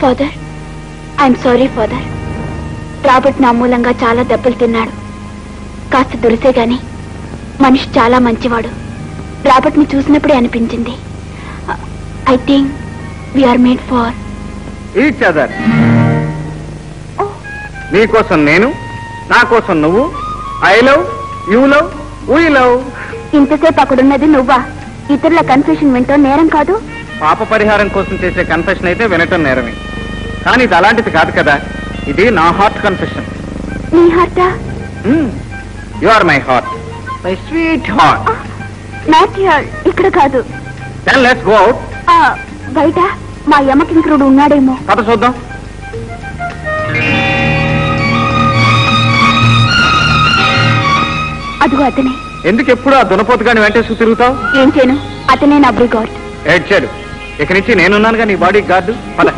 Father, I'm sorry father. Robert నా మూలంగా చాలా దెబ్బలు తిన్నాడు. కాస్త దురిసే గాని మనిషి చాలా మంచివాడు. రాబర్ట్ ని చూసినప్పుడే అనిపించింది, I think we are made for each other. నీకోసం నేను, నా కోసం నువ్వు. I love, you love, we love. ఇంతసేపు అక్కడున్నది నువ్వా? ఇతరుల కన్ఫెషన్ వింటో నేరం కాదు. పాప పరిహారం కోసం చేసే కన్ఫెషన్ అయితే వినటం నేరమే, కానీ ఇది అలాంటిది కాదు కదా. ఇది నా హార్ట్ కన్ఫెషన్. నీ హార్టా? You are my heart, my sweet heart. Not here, ఇక్కడ కాదు. Then let's go out. బయట మా యమకింకరుడు ఉన్నాడేమో. పద చూద్దాం. అదిగో అతనే. ఎందుకు ఎప్పుడు ఆ దునపోతుగాని వెంటేసి తిరుగుతావు? ఏం చేయను, అతనే నా బ్రిగార్డ్. ఏడ్చాడు. ఇక నుంచి నేనున్నానుగా నీ బాడీ గార్డు. పద.